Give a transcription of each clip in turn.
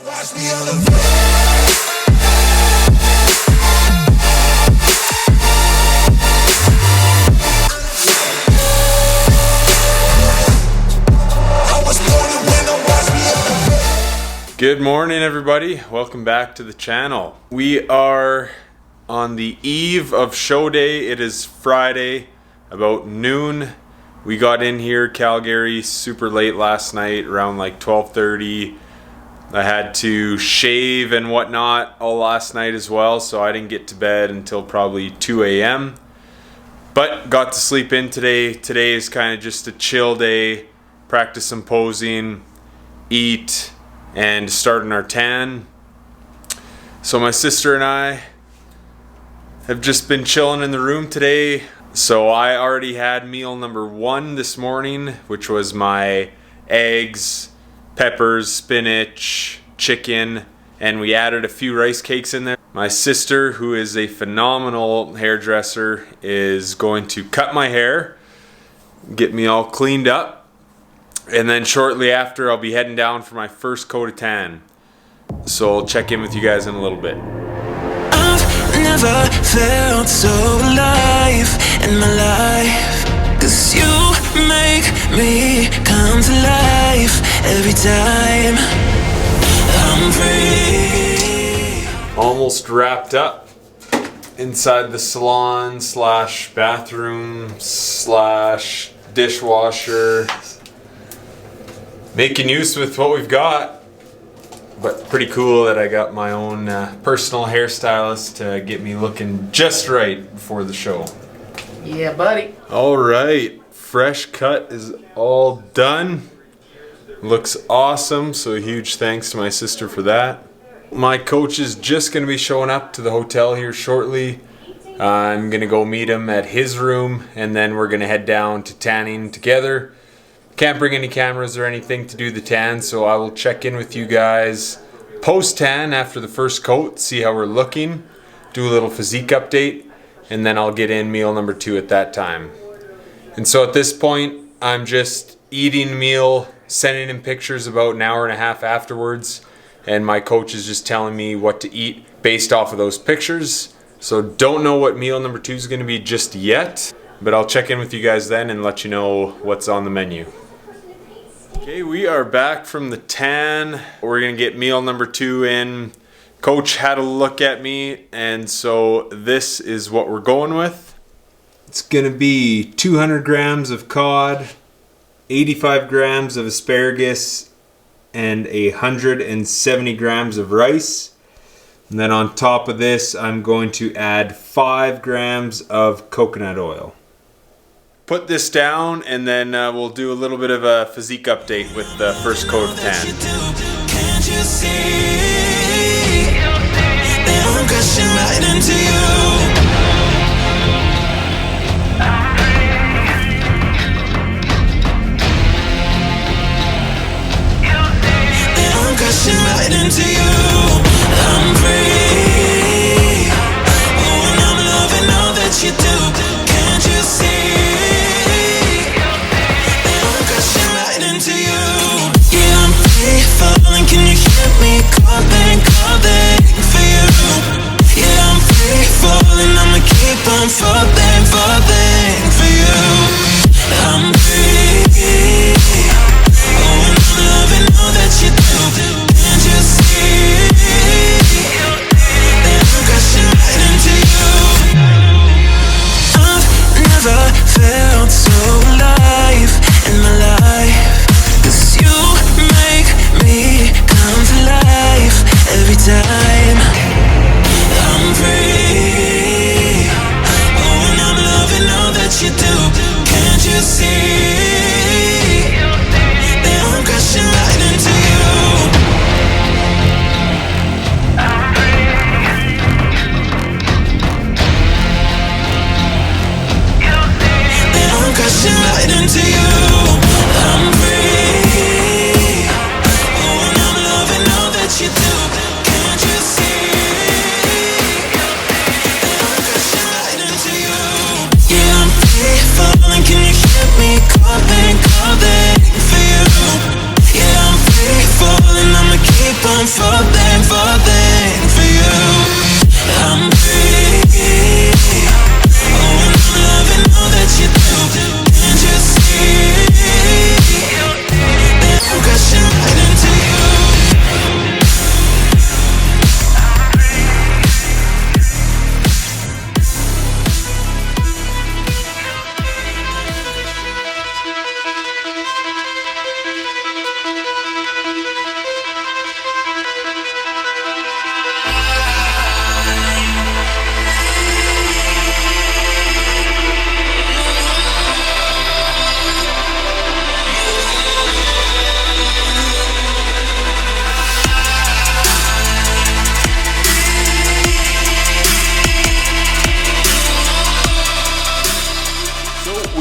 Good morning, everybody. Welcome back to the channel. We are on the eve of show day. It is Friday, about noon. We got in here, Calgary, super late last night, around like 12:30. I had to shave and whatnot all last night as well, so I didn't get to bed until probably 2 a.m. But got to sleep in today. Today is kind of just a chill day, practice some posing, eat, and starting our tan. So my sister and I have just been chilling in the room today. So I already had meal number 1 this morning, which was my eggs, peppers, spinach, chicken, and we added a few rice cakes in there. My sister, who is a phenomenal hairdresser, is going to cut my hair, get me all cleaned up. And then shortly after, I'll be heading down for my first coat of tan. So I'll check in with you guys in a little bit. I've never felt so alive in my life, 'cause you make me come to life every time I'm free. Almost wrapped up inside the salon slash bathroom slash dishwasher. Making use with what we've got, but pretty cool that I got my own personal hairstylist to get me looking just right before the show. Yeah, buddy. All right, fresh cut is all done. Looks awesome, so a huge thanks to my sister for that. My coach is just gonna be showing up to the hotel here shortly. I'm gonna go meet him at his room, and then we're gonna head down to tanning together. Can't bring any cameras or anything to do the tan, so I will check in with you guys post-tan after the first coat, see how we're looking, do a little physique update, and then I'll get in meal number 2 at that time. And so at this point, I'm just eating meal, sending him pictures about an hour and a half afterwards, and my coach is just telling me what to eat based off of those pictures. So don't know what meal number 2 is going to be just yet, but I'll check in with you guys then and let you know what's on the menu. Okay, we are back from the tan. We're gonna get meal number 2 in. Coach had a look at me, and so this is what we're going with. It's gonna be 200 grams of cod, 85 grams of asparagus, and 170 grams of rice. And then on top of this, I'm going to add 5 grams of coconut oil. Put this down, and then we'll do a little bit of a physique update with the first coat of tan. Can't you see that I'm crashing right into you? That I'm crashing right into you. I'm free. Oh, and I'm loving all that you do. Can't you see? Can you hear me calling for you? Yeah, I'm free falling, I'ma keep on falling for you. I'm free. Oh, and I'm loving all that you do. Can't you see?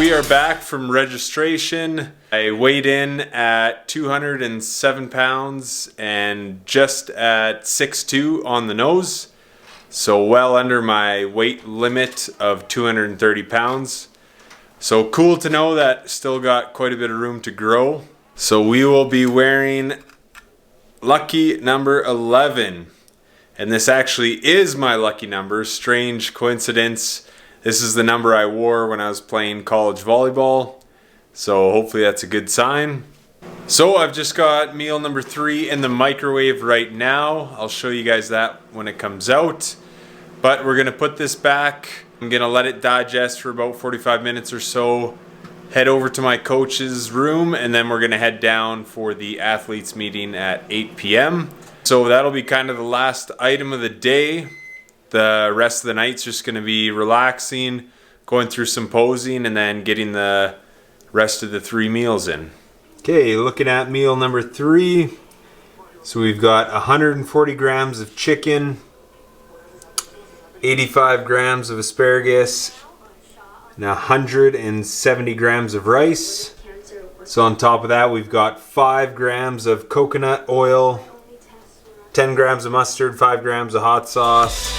we are back from registration. I weighed in at 207 pounds and just at 6'2" on the nose. So well under my weight limit of 230 pounds. So cool to know that still got quite a bit of room to grow. So we will be wearing lucky number 11. And this actually is my lucky number. Strange coincidence. This is the number I wore when I was playing college volleyball. So hopefully that's a good sign. So I've just got meal number 3 in the microwave right now. I'll show you guys that when it comes out. But we're gonna put this back. I'm gonna let it digest for about 45 minutes or so. Head over to my coach's room, and then we're gonna head down for the athletes meeting at 8 p.m. So that'll be kind of the last item of the day. The rest of the night's just gonna be relaxing, going through some posing, and then getting the rest of the 3 meals in. Okay, looking at meal number 3. So we've got 140 grams of chicken, 85 grams of asparagus, and 170 grams of rice. So on top of that, we've got 5 grams of coconut oil, 10 grams of mustard, 5 grams of hot sauce.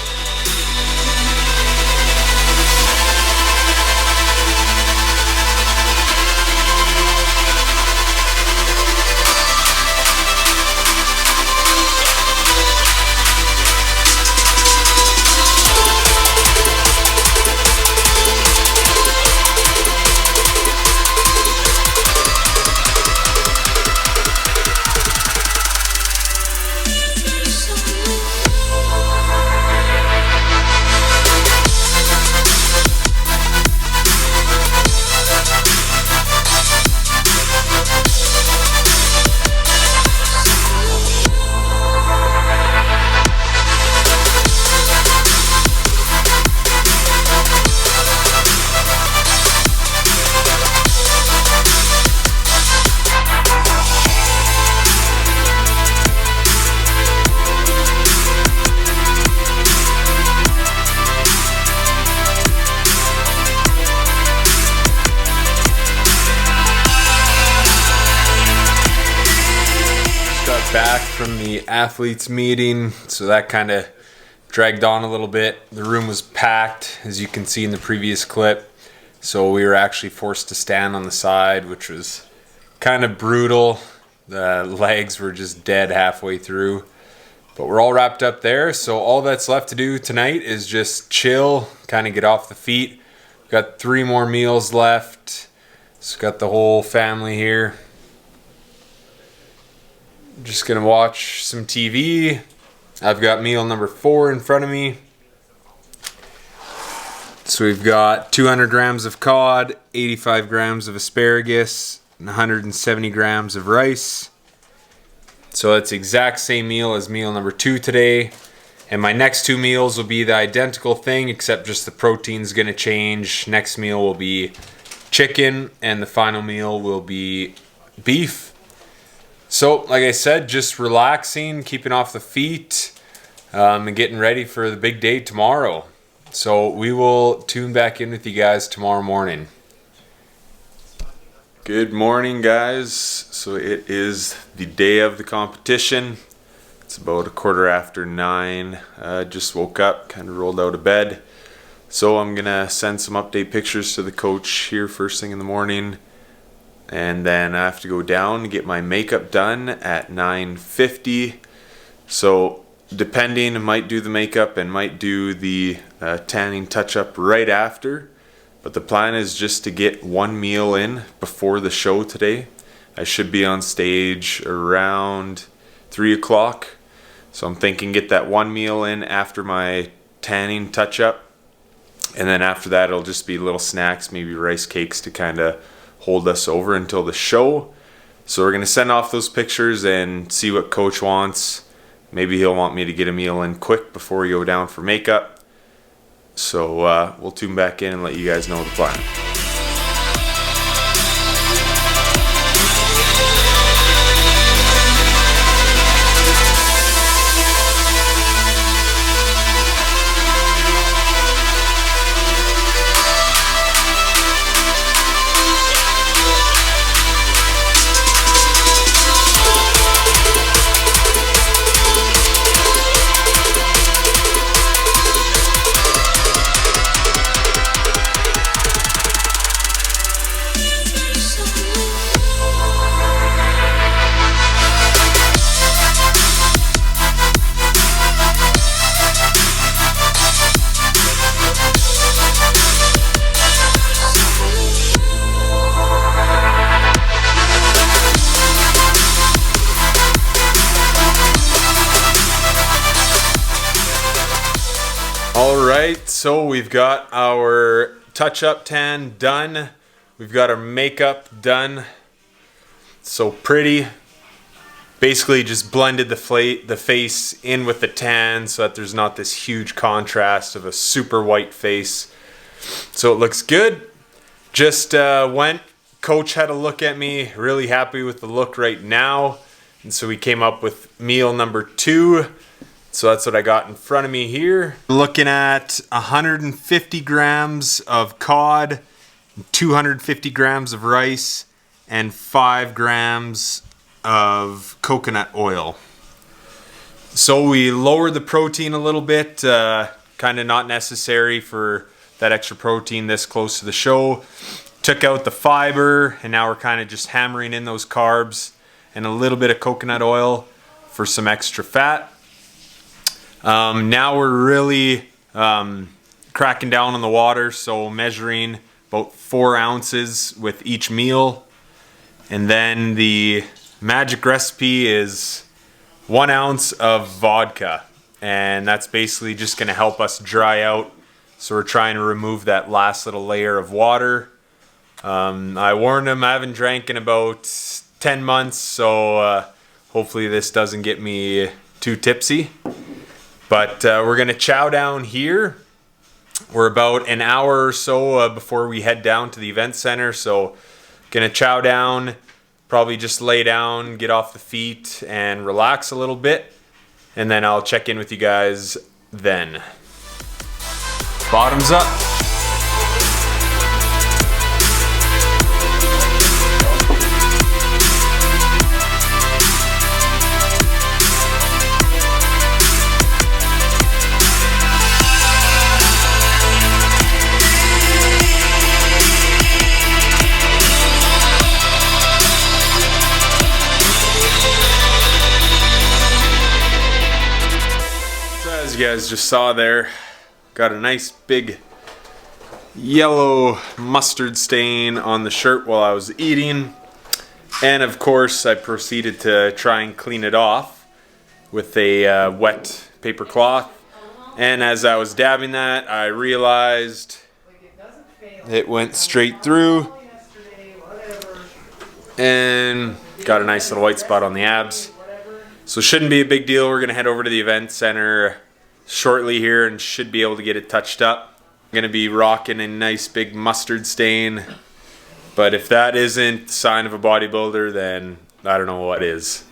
Back from the athletes meeting, so that kind of dragged on a little bit. The room was packed, as you can see in the previous clip, so we were actually forced to stand on the side, which was kind of brutal. The legs were just dead halfway through, but we're all wrapped up there. So all that's left to do tonight is just chill, kind of get off the feet. We've got 3 more meals left. Just got the whole family here. Just gonna watch some TV. I've got meal number 4 in front of me. So we've got 200 grams of cod, 85 grams of asparagus, and 170 grams of rice. So that's the exact same meal as meal number 2 today. And my next 2 meals will be the identical thing, except just the protein's gonna change. Next meal will be chicken, and the final meal will be beef. So, like I said, just relaxing, keeping off the feet, and getting ready for the big day tomorrow. So we will tune back in with you guys tomorrow morning. Good morning, guys. So it is the day of the competition. It's about 9:15. Just woke up, kind of rolled out of bed. So I'm gonna send some update pictures to the coach here first thing in the morning. And then I have to go down and get my makeup done at 9:50. So depending, I might do the makeup and might do the tanning touch-up right after. But the plan is just to get 1 meal in before the show today. I should be on stage around 3 o'clock. So I'm thinking get that 1 meal in after my tanning touch-up. And then after that, it'll just be little snacks, maybe rice cakes to kind of hold us over until the show. So we're going to send off those pictures and see what coach wants. Maybe he'll want me to get a meal in quick before we go down for makeup. So we'll tune back in and let you guys know the plan. Alright, so we've got our touch-up tan done. We've got our makeup done. So pretty. Basically just blended the face in with the tan so that there's not this huge contrast of a super white face. So it looks good. Just went, coach had a look at me, really happy with the look right now. And so we came up with meal number 2. So that's what I got in front of me here. Looking at 150 grams of cod, 250 grams of rice, and 5 grams of coconut oil. So we lowered the protein a little bit, kind of not necessary for that extra protein this close to the show. Took out the fiber, and now we're kind of just hammering in those carbs and a little bit of coconut oil for some extra fat. Now we're really cracking down on the water, so measuring about 4 ounces with each meal. And then the magic recipe is 1 ounce of vodka, and that's basically just going to help us dry out. So we're trying to remove that last little layer of water. I warned him I haven't drank in about 10 months, so hopefully this doesn't get me too tipsy. But we're going to chow down here. We're about an hour or so before we head down to the event center, so going to chow down. Probably just lay down, get off the feet, and relax a little bit. And then I'll check in with you guys then. Bottoms up. As you guys just saw there, got a nice big yellow mustard stain on the shirt while I was eating, and of course I proceeded to try and clean it off with a wet paper cloth. And as I was dabbing that, I realized it went straight through and got a nice little white spot on the abs. So shouldn't be a big deal. We're gonna head over to the event center shortly here and should be able to get it touched up. I'm gonna be rocking a nice big mustard stain, but if that isn't the sign of a bodybuilder, then I don't know what is.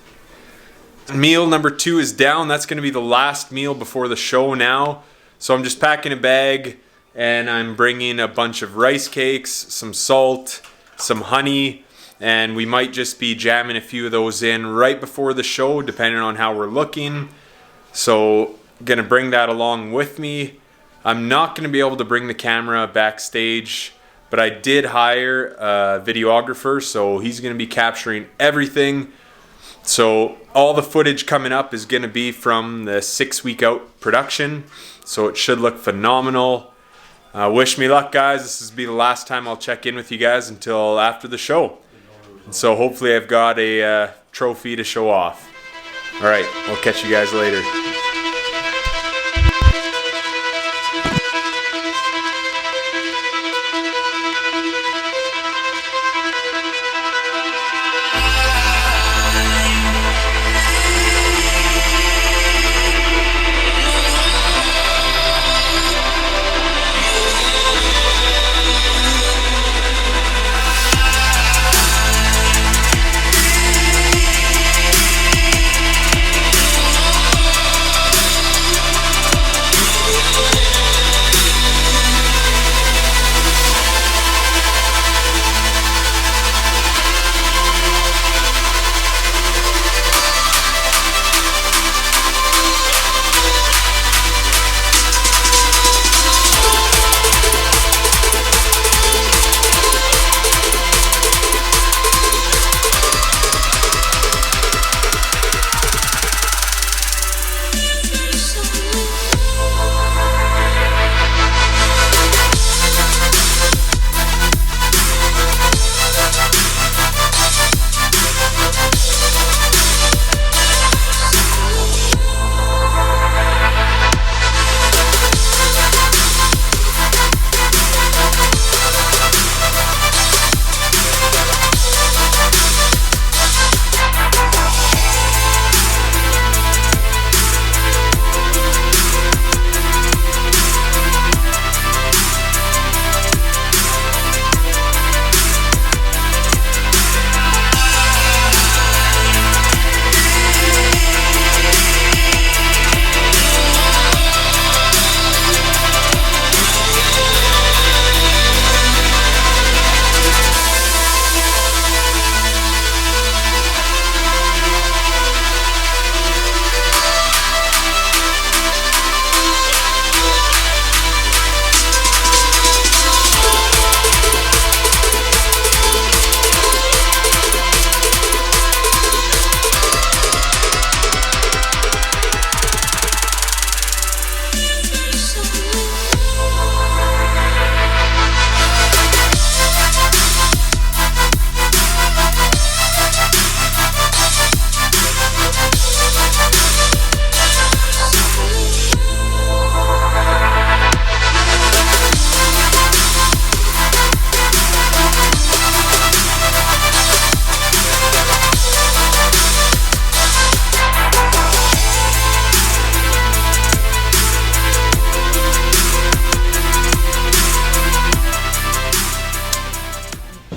Meal number 2 is down. That's gonna be the last meal before the show now. So I'm just packing a bag and I'm bringing a bunch of rice cakes, some salt, some honey, and we might just be jamming a few of those in right before the show depending on how we're looking. So gonna bring that along with me. I'm not gonna be able to bring the camera backstage, but I did hire a videographer, so he's gonna be capturing everything. So all the footage coming up is gonna be from the 6-week out production, so it should look phenomenal. Wish me luck, guys. This will be the last time I'll check in with you guys until after the show. And so hopefully I've got a trophy to show off. All right, I'll catch you guys later.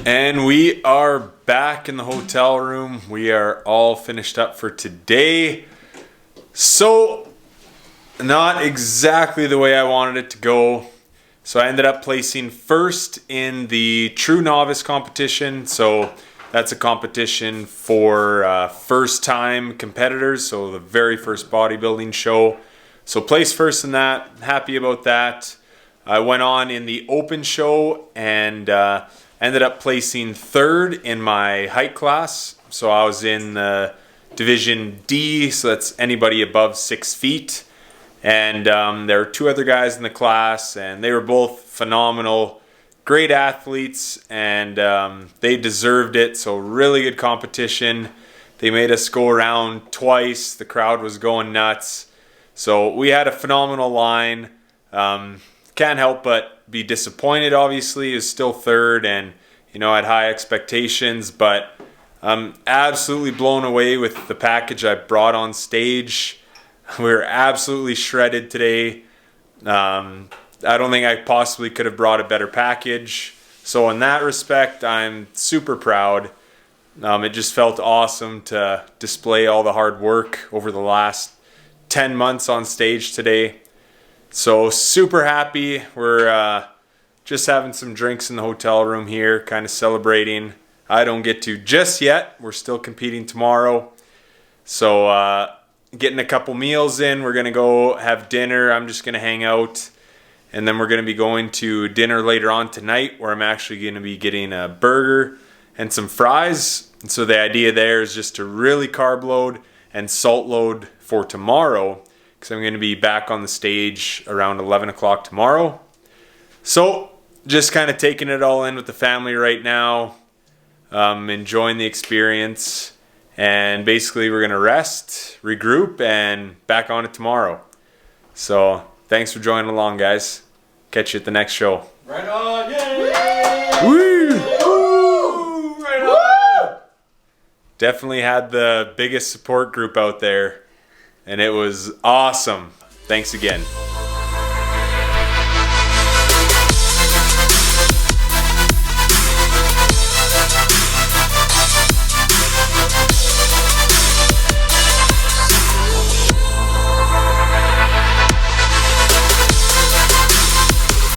And we are back in the hotel room. We are all finished up for today. So, not exactly the way I wanted it to go. So I ended up placing first in the True Novice competition. So that's a competition for first-time competitors. So the very first bodybuilding show. So placed first in that. Happy about that. I went on in the open show and ended up placing third in my height class. So I was in Division D, so that's anybody above 6 feet. And there were two other guys in the class, and they were both phenomenal, great athletes, and they deserved it. So really good competition. They made us go around twice. The crowd was going nuts. So we had a phenomenal line. Can't help but be disappointed, obviously. It was still third, and I had high expectations, but I'm absolutely blown away with the package I brought on stage. We were absolutely shredded today. I don't think I possibly could have brought a better package. So in that respect, I'm super proud. It just felt awesome to display all the hard work over the last 10 months on stage today. So super happy. We're just having some drinks in the hotel room here, kind of celebrating. I don't get to just yet. We're still competing tomorrow. So getting a couple meals in. We're going to go have dinner. I'm just going to hang out. And then we're going to be going to dinner later on tonight, where I'm actually going to be getting a burger and some fries. And so the idea there is just to really carb load and salt load for tomorrow, because I'm going to be back on the stage around 11 o'clock tomorrow. So just kind of taking it all in with the family right now, enjoying the experience, and basically we're going to rest, regroup, and back on it tomorrow. So thanks for joining along, guys. Catch you at the next show. Right on, yay! Woo! Woo! Right on! Definitely had the biggest support group out there, and it was awesome. Thanks again.